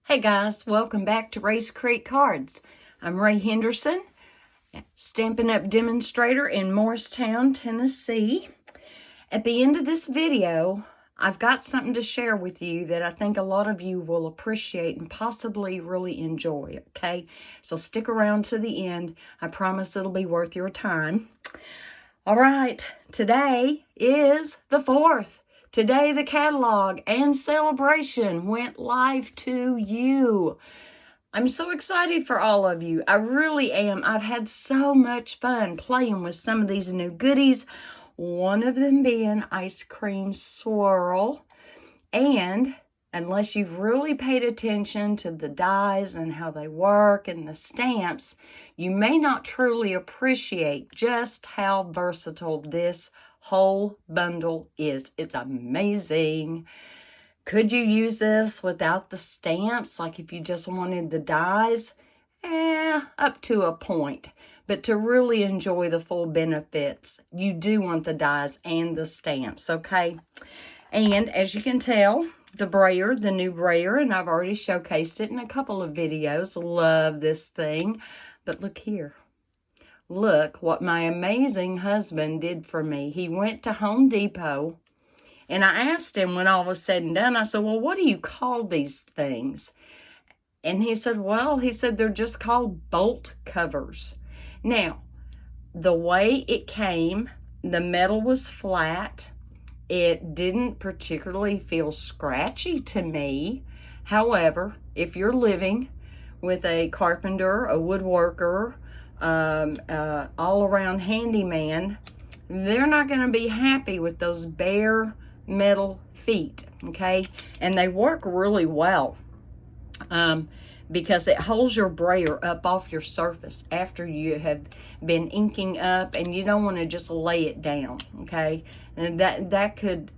Hey guys, welcome back to Race Creek Cards. I'm Ray Henderson, Stampin' Up! Demonstrator in Morristown, Tennessee. At the end of this video, I've got something to share with you that I think a lot of you will appreciate and possibly really enjoy, okay? So stick around to the end. I promise it'll be worth your time. All right, today is the 4th. Today, the catalog and celebration went live to you. I'm so excited for all of you. I really am. I've had so much fun playing with some of these new goodies. One of them being Ice Cream Swirl. And unless you've really paid attention to the dies and how they work and the stamps, you may not truly appreciate just how versatile this whole bundle is. It's amazing. Could you use this without the stamps? Like if you just wanted the dies? Up to a point. But to really enjoy the full benefits, you do want the dies and the stamps, okay? And as you can tell, the brayer, the new brayer, and I've already showcased it in a couple of videos. Love this thing. But look here. Look what my amazing husband did for me. He went to Home Depot, and I asked him when all was said and done, I said, well, what do you call these things? And he said, well, they're just called bolt covers. Now, the way it came, the metal was flat. It didn't particularly feel scratchy to me. However, if you're living with a carpenter, a woodworker, all-around handyman, they're not going to be happy with those bare metal feet, okay? And they work really well because it holds your brayer up off your surface after you have been inking up, and you don't want to just lay it down, okay? And that could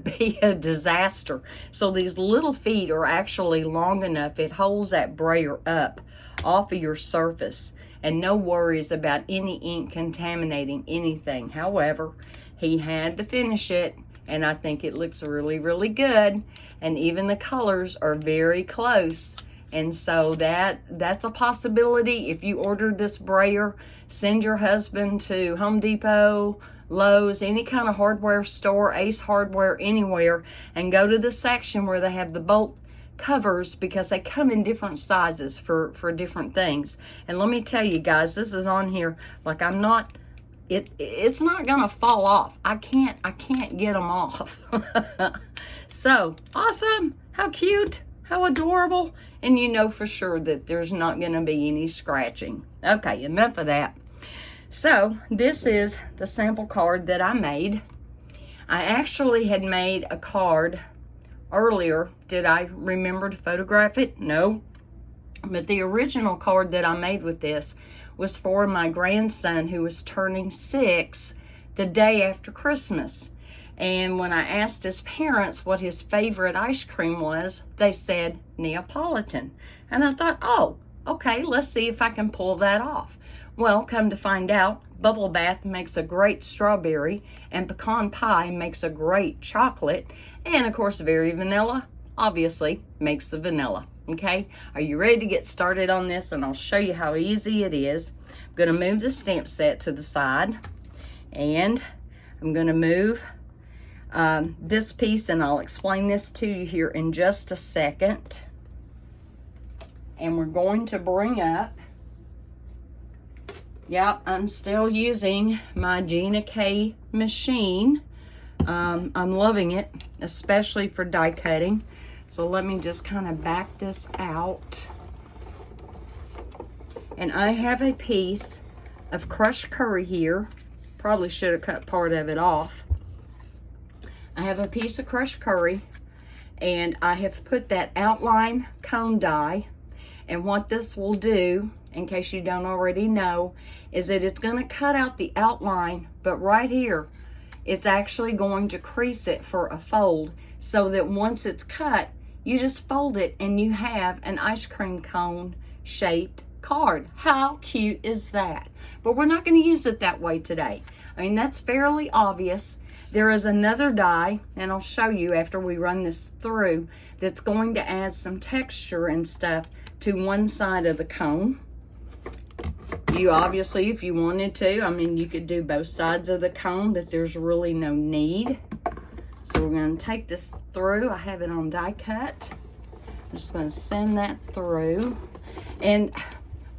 be a disaster. So these little feet are actually long enough. It holds that brayer up off of your surface, and no worries about any ink contaminating anything. However, he had to finish it, and I think it looks really, really good. And even the colors are very close. And so that's a possibility. If you ordered this brayer, send your husband to Home Depot, Lowe's, any kind of hardware store, Ace Hardware, anywhere, and go to the section where they have the bolt covers, because they come in different sizes for different things. And let me tell you guys, this is on here like it's not gonna fall off. I can't get them off. So awesome. How cute, how adorable. And you know for sure that there's not gonna be any scratching. Okay, enough of that. So this is the sample card that I made. I actually had made a card earlier. Did I remember to photograph it? No. But the original card that I made with this was for my grandson, who was turning 6 the day after Christmas. And when I asked his parents what his favorite ice cream was, they said Neapolitan. And I thought, oh, okay, let's see if I can pull that off. Well, come to find out, Bubble Bath makes a great strawberry, and pecan pie makes a great chocolate, and of course, Very Vanilla obviously makes the vanilla. Okay, are you ready to get started on this? And I'll show you how easy it is. I'm going to move the stamp set to the side, and I'm going to move this piece, and I'll explain this to you here in just a second. And we're going to bring up, yep, I'm still using my Gina K machine. I'm loving it, especially for die cutting. So let me just kind of back this out. And I have a piece of crushed curry here. Probably should have cut part of it off. I have a piece of crushed curry, and I have put that outline cone die. And what this will do, in case you don't already know, is that it's going to cut out the outline, but right here, it's actually going to crease it for a fold, so that once it's cut, you just fold it and you have an ice cream cone shaped card. How cute is that? But we're not going to use it that way today. I mean, that's fairly obvious There is another die, and I'll show you after we run this through, that's going to add some texture and stuff to one side of the cone. You obviously, if you wanted to, I mean, you could do both sides of the cone, but there's really no need. So we're going to take this through. I have it on die cut. I'm just going to send that through. And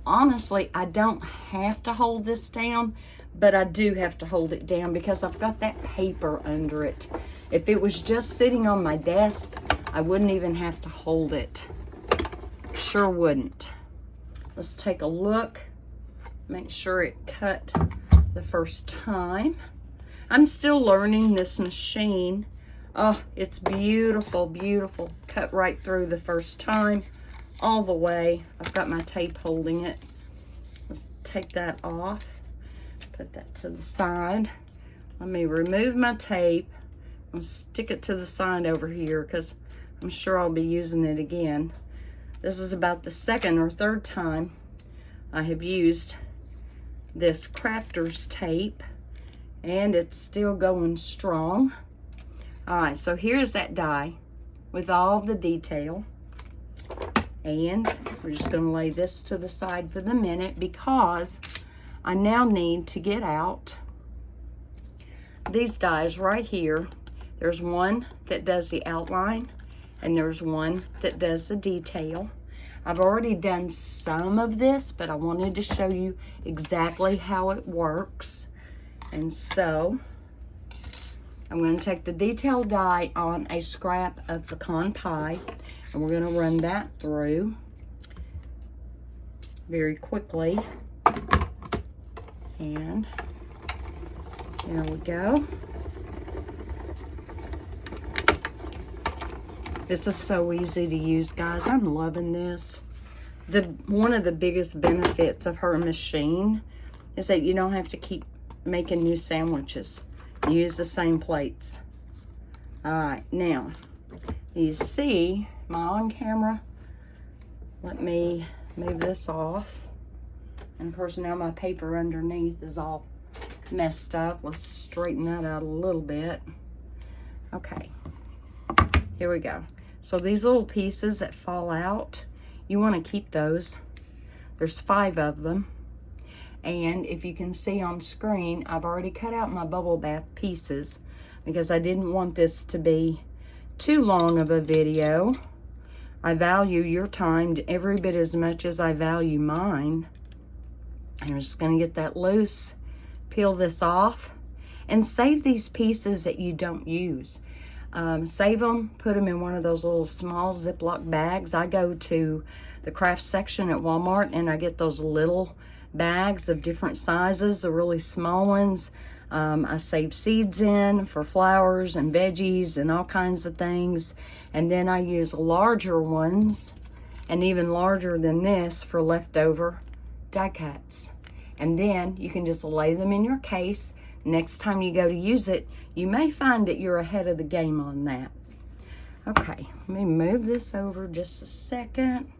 honestly, I don't have to hold this down, but I do have to hold it down because I've got that paper under it. If it was just sitting on my desk, I wouldn't even have to hold it. Sure wouldn't. Let's take a look. Make sure it cut the first time. I'm still learning this machine. Oh, it's beautiful, beautiful. Cut right through the first time, all the way. I've got my tape holding it. Let's take that off. Put that to the side. Let me remove my tape. I'll stick it to the side over here because I'm sure I'll be using it again. This is about the second or third time I have used this crafter's tape, and it's still going strong. All right, so here's that die with all the detail, and we're just going to lay this to the side for the minute because I now need to get out these dies right here. There's one that does the outline, and there's one that does the detail. I've already done some of this, but I wanted to show you exactly how it works. And so I'm going to take the detail die on a scrap of pecan pie, and we're going to run that through very quickly. And there we go. This is so easy to use, guys. I'm loving this. One of the biggest benefits of her machine is that you don't have to keep making new sandwiches. You use the same plates. All right, now, you see my on camera. Let me move this off. And of course, now my paper underneath is all messed up. Let's straighten that out a little bit. Okay, here we go. So these little pieces that fall out, you want to keep those. There's 5 of them. And if you can see on screen, I've already cut out my bubble bath pieces because I didn't want this to be too long of a video. I value your time every bit as much as I value mine. I'm just going to get that loose, peel this off, and save these pieces that you don't use. Save them, put them in one of those little small Ziploc bags. I go to the craft section at Walmart and I get those little bags of different sizes, the really small ones. I save seeds in for flowers and veggies and all kinds of things. And then I use larger ones and even larger than this for leftover die cuts. And then you can just lay them in your case. Next time you go to use it, you may find that you're ahead of the game on that. Okay, let me move this over just a second.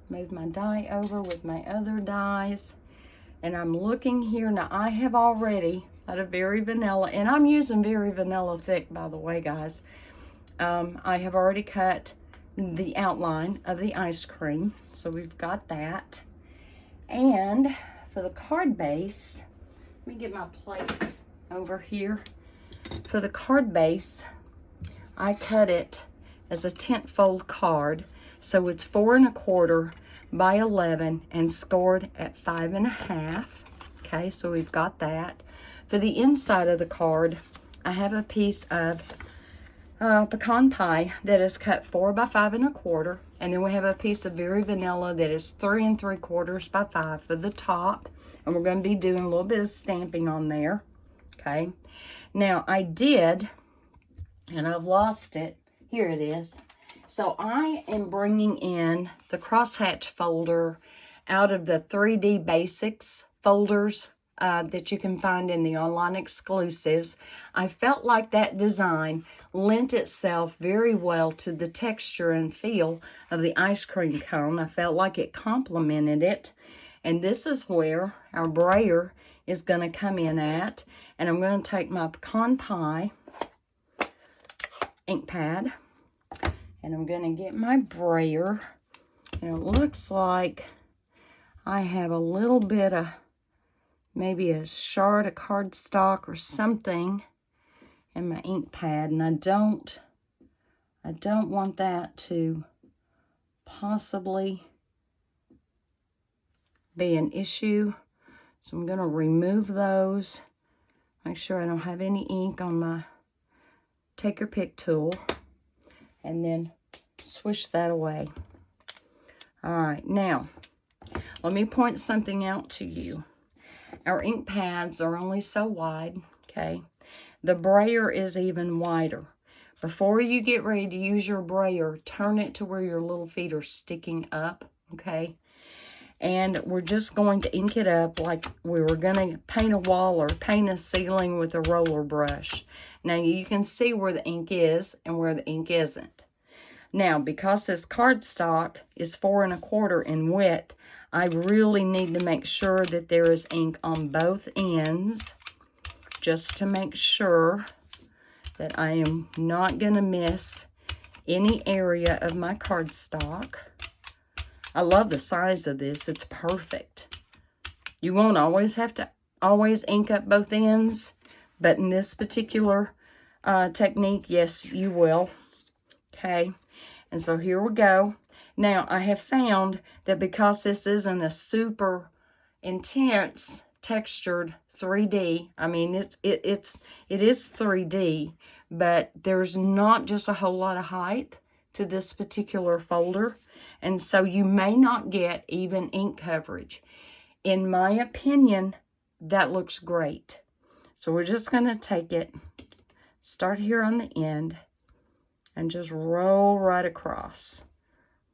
Move my die over with my other dies. And I'm looking here. Now, I have already got a Very Vanilla, and I'm using Very Vanilla Thick, by the way, guys. I have already cut the outline of the ice cream, so we've got that. And for the card base, let me get my plates over here. For the card base, I cut it as a tent fold card, so it's 4 1/4 by 11 and scored at 5 1/2. Okay, so we've got that. For the inside of the card, I have a piece of pecan pie that is cut 4 by 5 1/4, and then we have a piece of Very Vanilla that is 3 3/4 by 5 for the top, and we're going to be doing a little bit of stamping on there. Okay, now I did, and I've lost it. Here it is. So I am bringing in the crosshatch folder out of the 3D Basics folders that you can find in the online exclusives. I felt like that design lent itself very well to the texture and feel of the ice cream cone. I felt like it complemented it. And this is where our brayer is going to come in at. And I'm going to take my pecan pie ink pad. And I'm going to get my brayer. And it looks like I have a little bit of maybe a shard of cardstock or something in my ink pad. And I don't want that to possibly be an issue. So I'm going to remove those. Make sure I don't have any ink on my take your pick tool. And then swish that away. All right, now let me point something out to you. Our ink pads are only so wide, okay? The brayer is even wider. Before you get ready to use your brayer, turn it to where your little feet are sticking up, okay? And we're just going to ink it up like we were going to paint a wall or paint a ceiling with a roller brush. Now you can see where the ink is and where the ink isn't. Now, because this cardstock is 4 1/4 in width, I really need to make sure that there is ink on both ends, just to make sure that I am not going to miss any area of my cardstock. I love the size of this. It's perfect. You won't always have to ink up both ends, but in this particular technique, yes, you will. Okay, and so here we go. Now, I have found that because this isn't a super intense textured 3D, I mean, it is 3D, but there's not just a whole lot of height to this particular folder, and so you may not get even ink coverage. In my opinion, that looks great. So we're just going to take it, start here on the end, and just roll right across.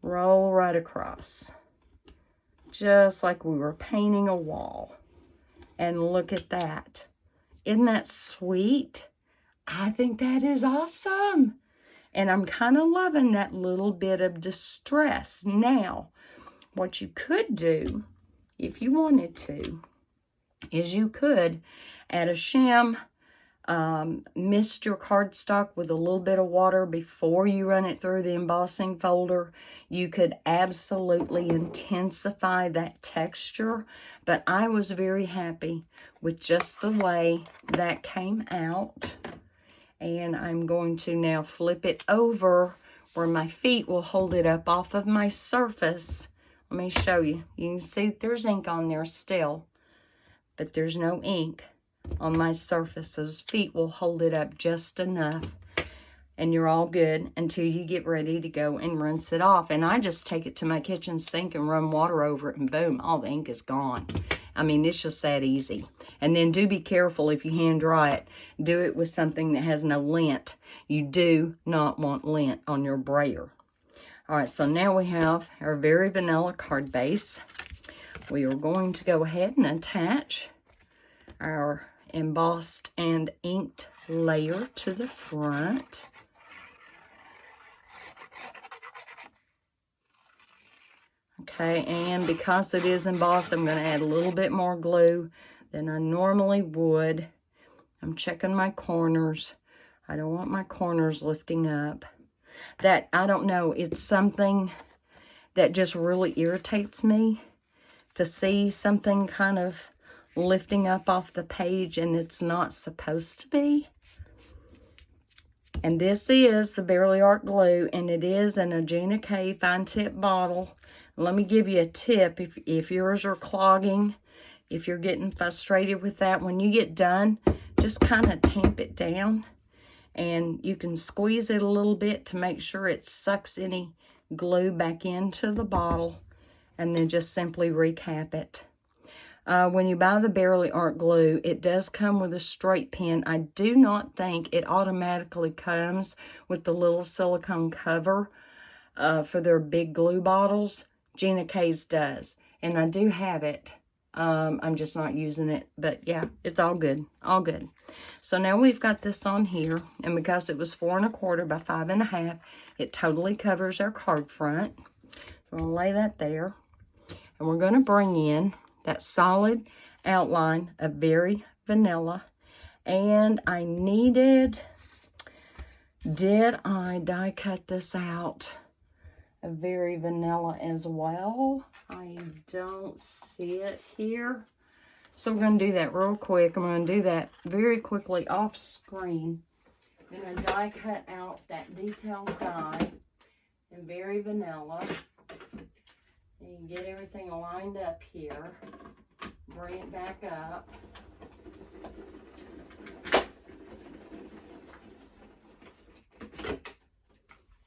Roll right across. Just like we were painting a wall. And look at that. Isn't that sweet? I think that is awesome. And I'm kind of loving that little bit of distress. Now, what you could do, if you wanted to, is you could add a shim, mist your cardstock with a little bit of water before you run it through the embossing folder. You could absolutely intensify that texture, but I was very happy with just the way that came out. And I'm going to now flip it over where my feet will hold it up off of my surface. Let me show you. You can see there's ink on there still, but there's no ink on my surface. Those feet will hold it up just enough, and you're all good until you get ready to go and rinse it off. And I just take it to my kitchen sink and run water over it, and boom, all the ink is gone. I mean, it's just that easy. And then do be careful if you hand dry it. Do it with something that has no lint. You do not want lint on your brayer. All right, so now we have our very vanilla card base. We are going to go ahead and attach our embossed and inked layer to the front. Okay, and because it is embossed, I'm going to add a little bit more glue than I normally would. I'm checking my corners. I don't want my corners lifting up. That, I don't know, it's something that just really irritates me to see something kind of lifting up off the page and it's not supposed to be. And this is the Bearly Art glue, and it is in a Gina K fine tip bottle. Let me give you a tip if yours are clogging, if you're getting frustrated with that. When you get done, just kind of tamp it down, and you can squeeze it a little bit to make sure it sucks any glue back into the bottle, and then just simply recap it. When you buy the Bearly Art glue, it does come with a straight pin. I do not think it automatically comes with the little silicone cover for their big glue bottles. Gina K's does, and I do have it. I'm just not using it, but yeah, it's all good, all good. So now we've got this on here, and because it was 4 1/4 by 5 1/2, it totally covers our card front. So I'll lay that there, and we're going to bring in that solid outline of Very Vanilla, and I needed Did I die cut this out? A very vanilla as well. I don't see it here. So we're going to do that real quick. I'm going to do that very quickly off screen. I'm going to die cut out that detail die in very vanilla. And get everything lined up here. Bring it back up.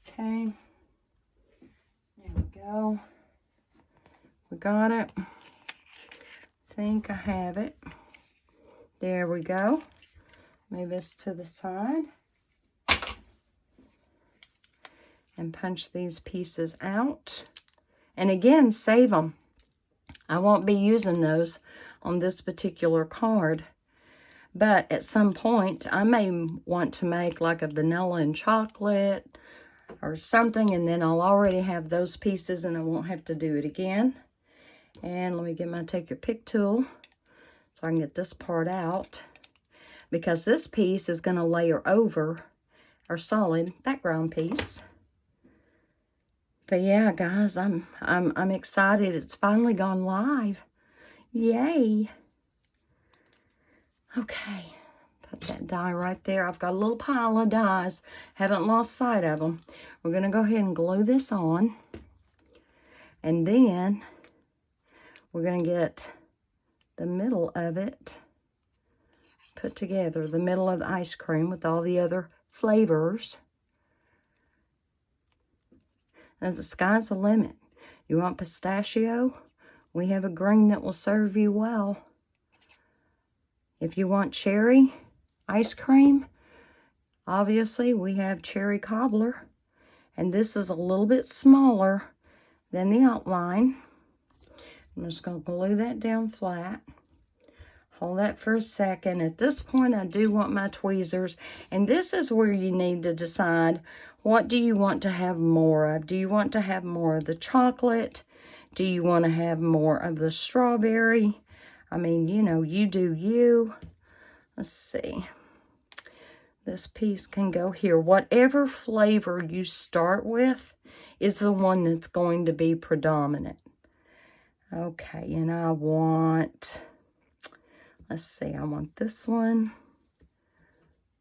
Okay. There we go. We got it. I think I have it. There we go. Move this to the side. And punch these pieces out. And again, save them. I won't be using those on this particular card. But at some point, I may want to make like a vanilla and chocolate or something. And then I'll already have those pieces and I won't have to do it again. And let me get my take your pick tool so I can get this part out. Because this piece is going to layer over our solid background piece. But yeah, guys, I'm excited. It's finally gone live. Yay. Okay. Put that die right there. I've got a little pile of dies. Haven't lost sight of them. We're going to go ahead and glue this on. And then we're going to get the middle of it put together. The middle of the ice cream with all the other flavors. And the sky's the limit. You want pistachio? We have a green that will serve you well. If you want cherry ice cream, obviously we have cherry cobbler. And this is a little bit smaller than the outline. I'm just going to glue that down flat. Hold that for a second. At this point, I do want my tweezers. And this is where you need to decide, what do you want to have more of? Do you want to have more of the chocolate? Do you want to have more of the strawberry? I mean, you know, you do you. Let's see. This piece can go here. Whatever flavor you start with is the one that's going to be predominant. Okay, and I want... Let's see, I want this one.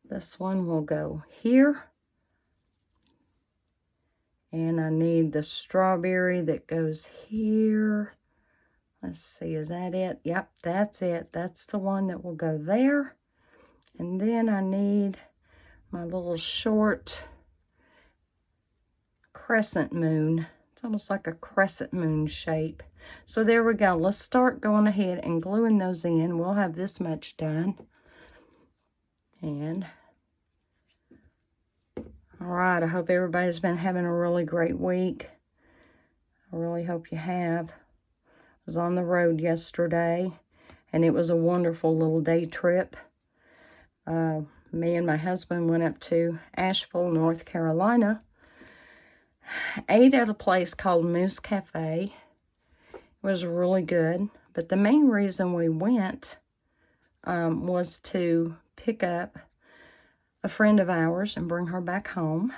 This one will go here. And I need the strawberry that goes here. Let's see, is that it? Yep, that's it. That's the one that will go there. And then I need my little short crescent moon. It's almost like a crescent moon shape. So there we go. Let's start going ahead and gluing those in. We'll have this much done. And, all right, I hope everybody's been having a really great week. I really hope you have. I was on the road yesterday, and it was a wonderful little day trip. Me and my husband went up to Asheville, North Carolina. Ate at a place called Moose Cafe. Was really good, but the main reason we went was to pick up a friend of ours and bring her back home.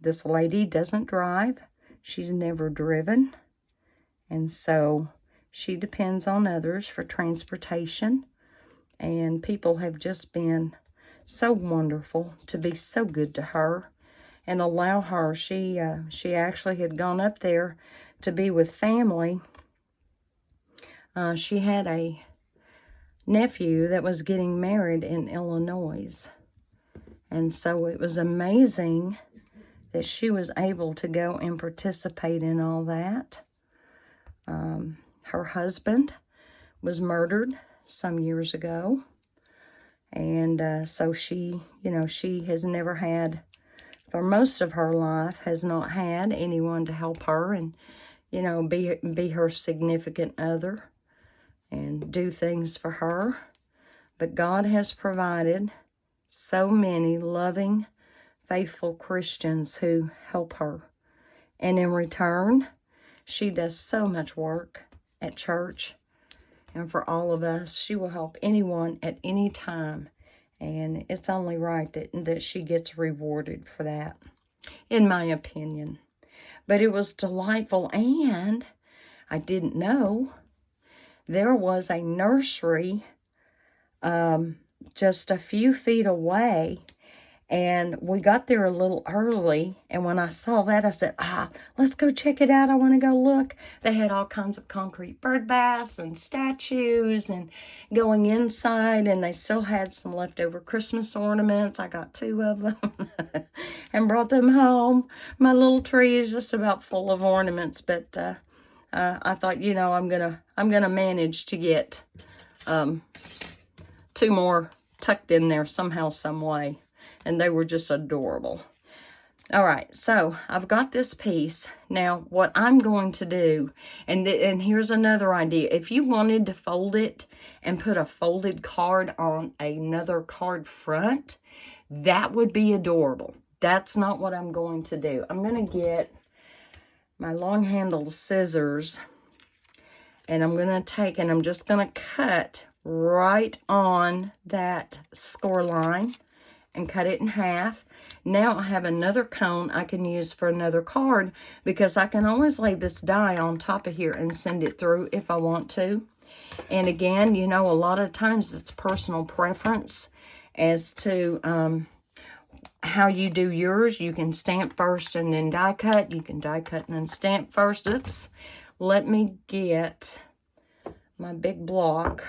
This lady doesn't drive. She's never driven, and so she depends on others for transportation, and people have just been so wonderful to be so good to her and allow her. She actually had gone up there to be with family. She had a nephew that was getting married in Illinois. And so it was amazing that she was able to go and participate in all that. Her husband was murdered some years ago. And so she, you know, she has never had, for most of her life, has not had anyone to help her and, you know, be her significant other and do things for her. But God has provided so many loving, faithful Christians who help her. And in return, she does so much work at church. And for all of us, she will help anyone at any time. And it's only right that she gets rewarded for that, in my opinion. But it was delightful, and I didn't know there was a nursery just a few feet away, and we got there a little early, and when I saw that, I said, let's go check it out. I want to go look. They had all kinds of concrete bird baths and statues and going inside, and they still had some leftover Christmas ornaments. I got 2 of them and brought them home. My little tree is just about full of ornaments, but I thought, you know, I'm gonna manage to get 2 more tucked in there somehow, some way. And they were just adorable. All right, so I've got this piece. Now, what I'm going to do, and here's another idea. If you wanted to fold it and put a folded card on another card front, that would be adorable. That's not what I'm going to do. I'm going to get my long-handled scissors, and I'm going to take, and I'm just going to cut right on that score line and cut it in half. Now I have another cone I can use for another card, because I can always lay this die on top of here and send it through if I want to. And again, you know, a lot of times it's personal preference as to how you do yours. You can stamp first and then die cut. You can die cut and then stamp first. Oops. Let me get my big block,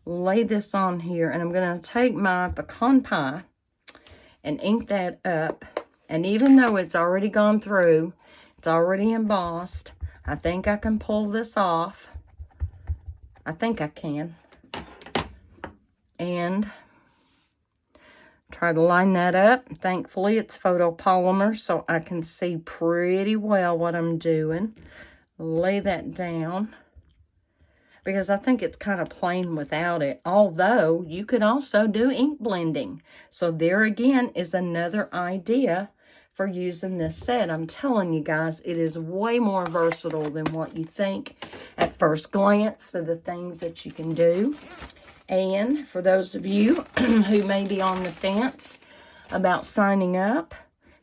lay this on here, and I'm going to take my pecan pie and ink that up. And even though it's already gone through, it's already embossed, I think I can pull this off. I think I can. And try to line that up. Thankfully, it's photopolymer, so I can see pretty well what I'm doing. Lay that down, because I think it's kind of plain without it. Although, you could also do ink blending. So there again is another idea for using this set. I'm telling you guys, it is way more versatile than what you think at first glance for the things that you can do. And for those of you who may be on the fence about signing up,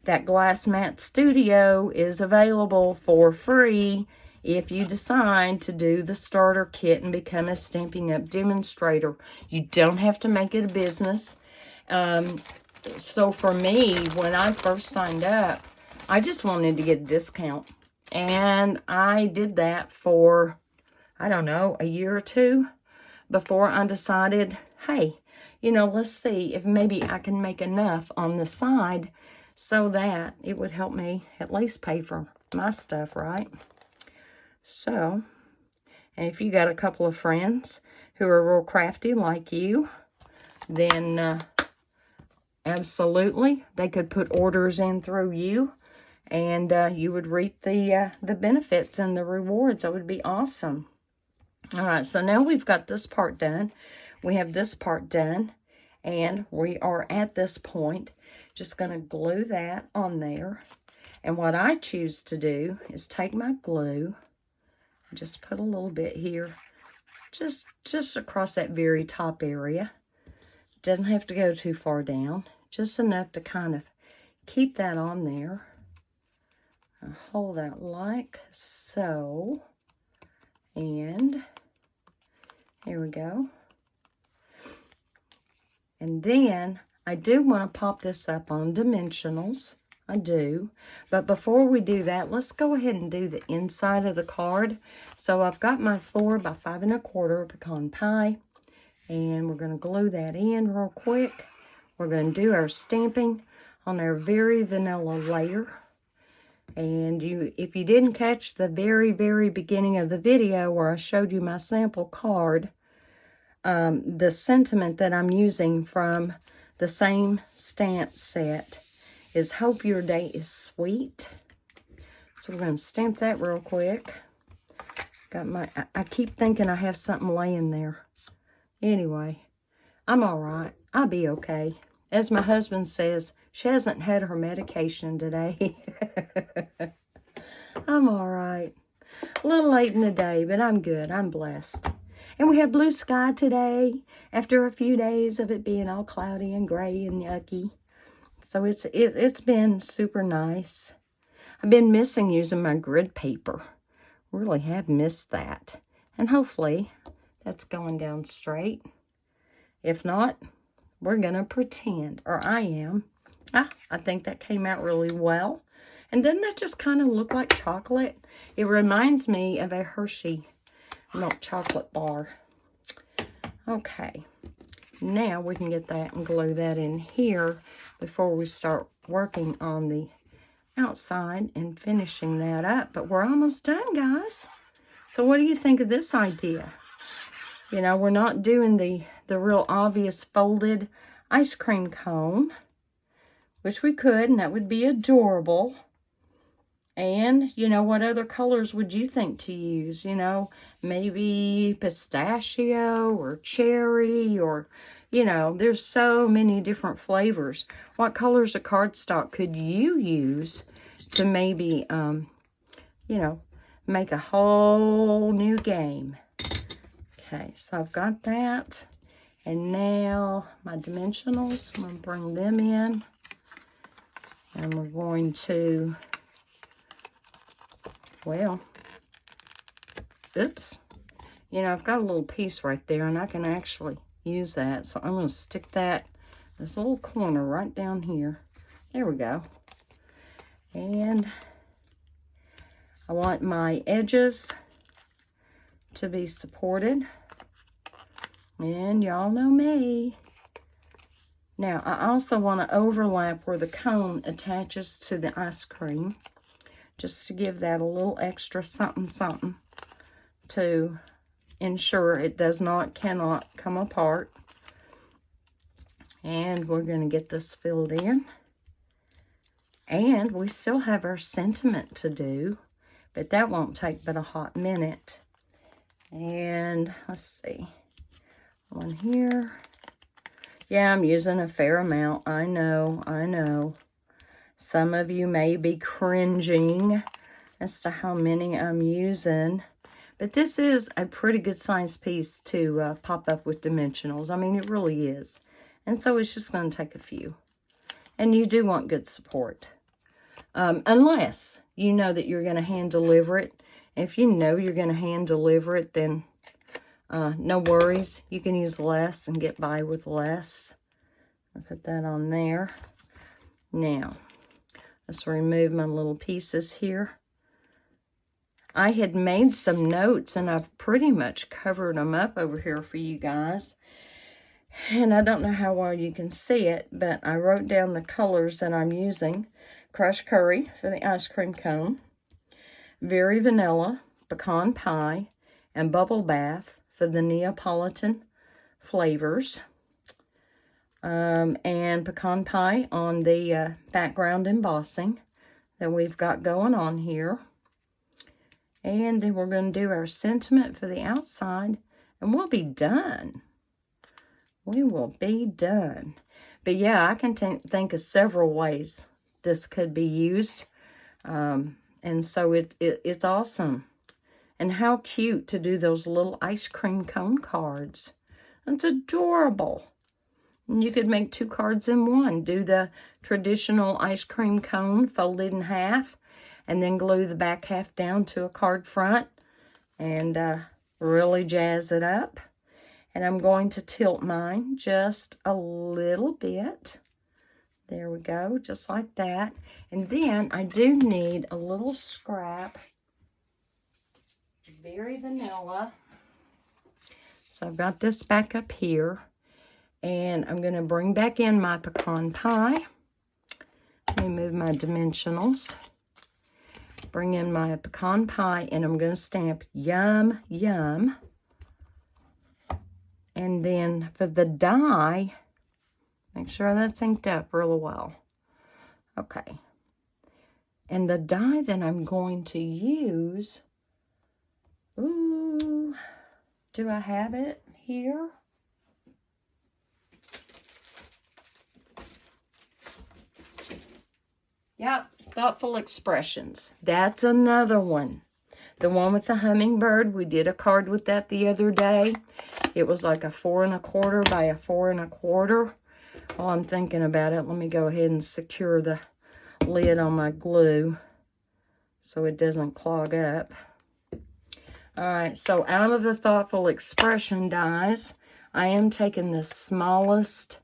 that Glass Mat Studio is available for free if you decide to do the starter kit and become a Stampin' Up! Demonstrator. You don't have to make it a business. So for me, when I first signed up, I just wanted to get a discount. And I did that for, I don't know, a year or 2 before I decided, hey, you know, let's see if maybe I can make enough on the side so that it would help me at least pay for my stuff, right? So, and if you got a couple of friends who are real crafty like you, then absolutely, they could put orders in through you, and you would reap the benefits and the rewards. That would be awesome. All right, so now we've got this part done. We have this part done, and we are at this point just going to glue that on there. And what I choose to do is take my glue, just put a little bit here, just across that very top area. Doesn't have to go too far down, just enough to kind of keep that on there. I'll hold that like so, and here we go. And then I do want to pop this up on dimensionals. I do. But before we do that, let's go ahead and do the inside of the card. So I've got my 4 by 5 1/4 pecan pie. And we're going to glue that in real quick. We're going to do our stamping on our very vanilla layer. And if you didn't catch the very, very beginning of the video where I showed you my sample card, the sentiment that I'm using from the same stamp set is hope your day is sweet. So we're going to stamp that real quick. I keep thinking I have something laying there. Anyway, I'm all right. I'll be okay. As my husband says, she hasn't had her medication today. I'm all right. A little late in the day, but I'm good. I'm blessed. And we have blue sky today after a few days of it being all cloudy and gray and yucky. So it's been super nice. I've been missing using my grid paper. Really have missed that. And hopefully that's going down straight. If not, we're going to pretend, or I am. I think that came out really well. And doesn't that just kind of look like chocolate? It reminds me of a Hershey milk chocolate bar. Okay, now we can get that and glue that in here before we start working on the outside and finishing that up. But we're almost done, guys. So what do you think of this idea? You know, we're not doing the real obvious folded ice cream cone, which we could, and that would be adorable. And, you know, what other colors would you think to use? You know, maybe pistachio or cherry, or, you know, there's so many different flavors. What colors of cardstock could you use to maybe, you know, make a whole new game? Okay, so I've got that. And now my dimensionals, I'm going to bring them in. And we're going to, well, oops. You know, I've got a little piece right there, and I can actually use that. So I'm going to stick that, this little corner right down here. There we go. And I want my edges to be supported. And y'all know me. Now, I also want to overlap where the cone attaches to the ice cream, just to give that a little extra something, something to ensure it cannot come apart. And we're going to get this filled in. And we still have our sentiment to do, but that won't take but a hot minute. And let's see, one here. Yeah, I'm using a fair amount. I know. Some of you may be cringing as to how many I'm using. But this is a pretty good size piece to pop up with dimensionals. I mean, it really is. And so it's just going to take a few. And you do want good support. Unless you know that you're going to hand deliver it. If you know you're going to hand deliver it, then no worries. You can use less and get by with less. I'll put that on there. Now, let's remove my little pieces here. I had made some notes, and I've pretty much covered them up over here for you guys. And I don't know how well you can see it, but I wrote down the colors that I'm using. Crushed curry for the ice cream cone. Very vanilla, pecan pie, and bubble bath for the Neapolitan flavors. And pecan pie on the background embossing that we've got going on here. And then we're going to do our sentiment for the outside, and we'll be done. We will be done. But yeah, I can think of several ways this could be used. And so it's awesome. And how cute to do those little ice cream cone cards. It's adorable. And you could make 2 cards in one. Do the traditional ice cream cone folded in half, and then glue the back half down to a card front, and really jazz it up. And I'm going to tilt mine just a little bit. There we go, just like that. And then I do need a little scrap, very vanilla. So I've got this back up here. And I'm going to bring back in my pecan pie. Let me move my dimensionals. Bring in my pecan pie, and I'm going to stamp yum, yum. And then for the die, make sure that's inked up really well. Okay. And the die that I'm going to use, ooh, do I have it here? Yep, Thoughtful Expressions. That's another one The one with the hummingbird, we did a card with that the other day. It was like a 4 1/4 by a 4 1/4. While I'm thinking about it, let me go ahead and secure the lid on my glue so it doesn't clog up. Alright, so out of the Thoughtful Expression dies, I am taking the smallest.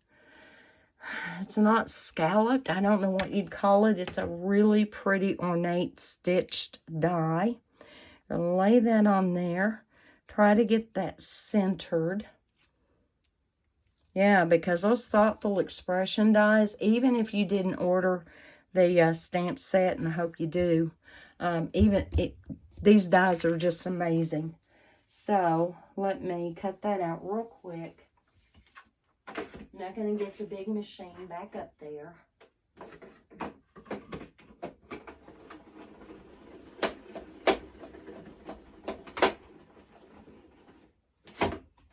It's not scalloped. I don't know what you'd call it. It's a really pretty ornate stitched die. I'll lay that on there. Try to get that centered. Yeah, because those Thoughtful Expression dies, even if you didn't order the stamp set, and I hope you do, these dies are just amazing. So, let me cut that out real quick. I'm not going to get the big machine back up there.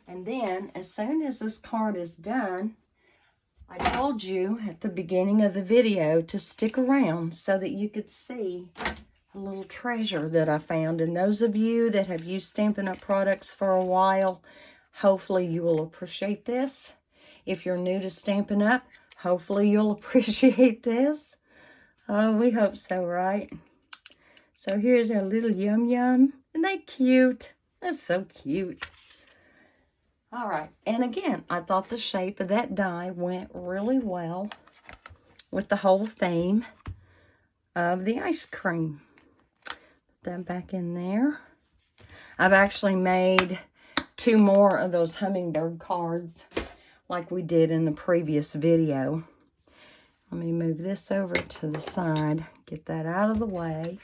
And then, as soon as this card is done, I told you at the beginning of the video to stick around so that you could see a little treasure that I found. And those of you that have used Stampin' Up! Products for a while, hopefully you will appreciate this. If you're new to Stampin' Up!, hopefully you'll appreciate this. Oh, we hope so, right? So here's our little Yum Yum. Isn't that cute? That's so cute. All right, and again, I thought the shape of that die went really well with the whole theme of the ice cream. Put that back in there. I've actually made 2 more of those hummingbird cards like we did in the previous video. Let me move this over to the side, get that out of the way.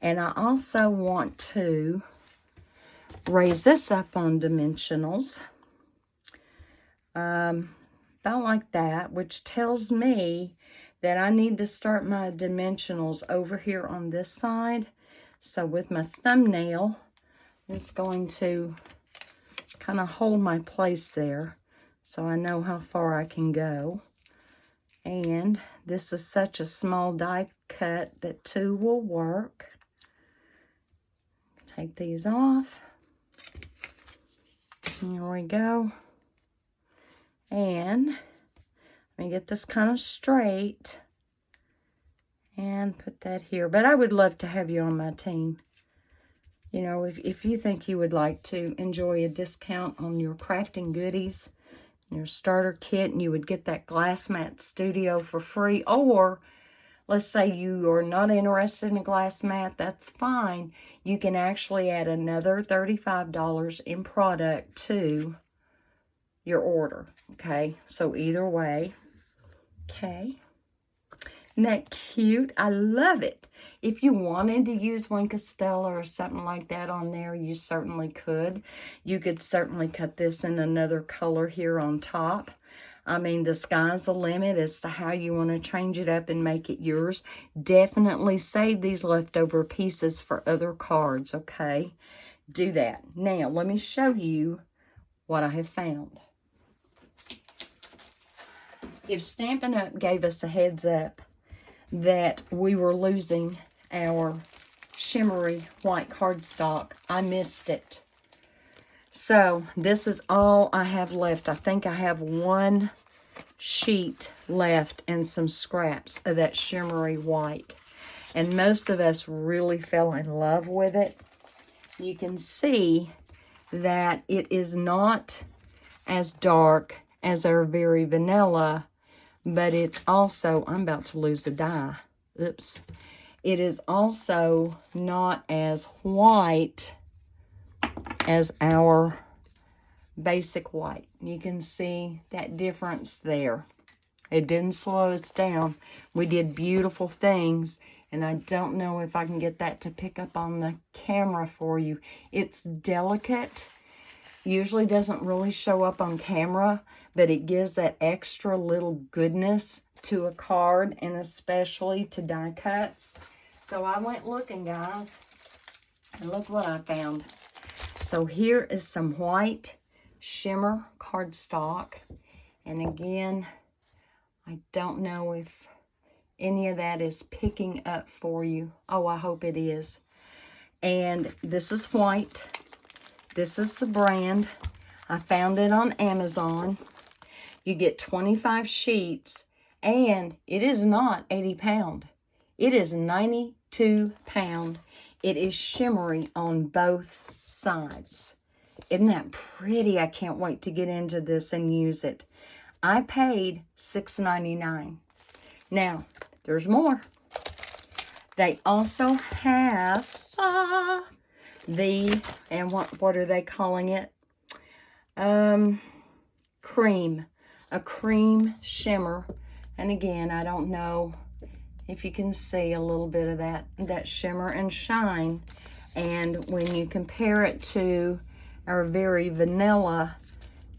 And I also want to raise this up on dimensionals. About like that, which tells me that I need to start my dimensionals over here on this side. So with my thumbnail, I'm just going to kind of hold my place there so I know how far I can go. And this is such a small die cut that 2 will work. Take these off. Here we go. And let me get this kind of straight and put that here. But I would love to have you on my team. You know, if you think you would like to enjoy a discount on your crafting goodies, your starter kit, and you would get that Glass Mat Studio for free, or let's say you are not interested in a glass mat, that's fine. You can actually add another $35 in product to your order, okay? So either way, okay. Isn't that cute? I love it. If you wanted to use one Castella or something like that on there, you certainly could. You could certainly cut this in another color here on top. I mean, the sky's the limit as to how you want to change it up and make it yours. Definitely save these leftover pieces for other cards, okay? Do that. Now, let me show you what I have found. If Stampin' Up! Gave us a heads up that we were losing our shimmery white cardstock, I missed it. So, this is all I have left. I think I have 1 sheet left and some scraps of that shimmery white. And most of us really fell in love with it. You can see that it is not as dark as our Very Vanilla, but it's also, I'm about to lose the die. Oops. It is also not as white as our basic white. You can see that difference there. It didn't slow us down. We did beautiful things, and I don't know if I can get that to pick up on the camera for you. It's delicate. Usually doesn't really show up on camera, but it gives that extra little goodness to a card, and especially to die cuts. So I went looking, guys, and look what I found. So here is some white shimmer cardstock, and again, I don't know if any of that is picking up for you. Oh, I hope it is. And this is white. This is the brand. I found it on Amazon. You get 25 sheets, and it is not 80 pound. It is 92 pound. It is shimmery on both sides. Isn't that pretty? I can't wait to get into this and use it. I paid $6.99. Now, there's more. They also have and what are they calling it? Cream. A cream shimmer. And again, I don't know if you can see a little bit of that shimmer and shine. And when you compare it to our very vanilla,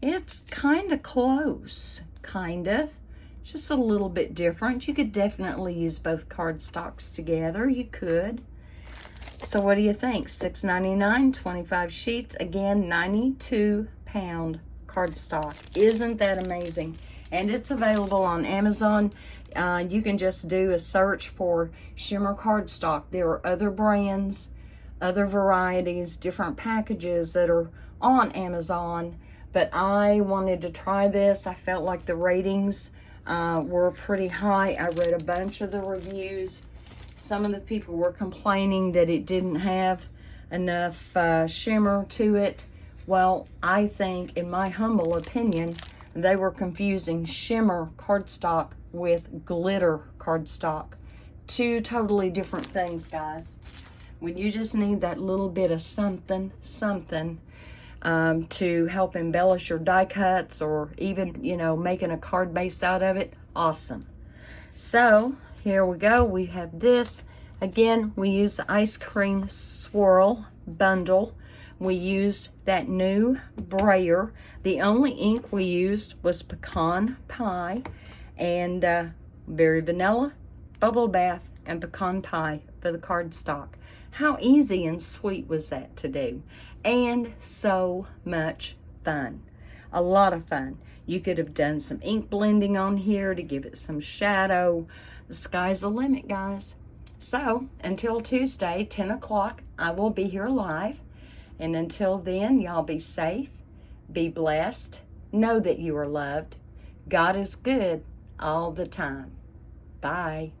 it's kind of close. Kind of. Just a little bit different. You could definitely use both cardstocks together. You could. So what do you think? $6.99, 25 sheets. Again, 92 pound cardstock. Isn't that amazing? And it's available on Amazon. You can just do a search for shimmer cardstock. There are other brands, other varieties, different packages that are on Amazon. But I wanted to try this. I felt like the ratings were pretty high. I read a bunch of the reviews. Some of the people were complaining that it didn't have enough shimmer to it. Well, I think, in my humble opinion, they were confusing shimmer cardstock with glitter cardstock. Two totally different things, guys. When you just need that little bit of something to help embellish your die cuts, or even, you know, making a card base out of it, awesome. So here we go. We have this. Again, we use the ice cream swirl bundle. We used that new brayer. The only ink we used was pecan pie and berry vanilla, bubble bath, and pecan pie for the cardstock. How easy and sweet was that to do? And so much fun. A lot of fun. You could have done some ink blending on here to give it some shadow. The sky's the limit, guys. So, until Tuesday, 10 o'clock, I will be here live. And until then, y'all be safe, be blessed, know that you are loved. God is good all the time. Bye.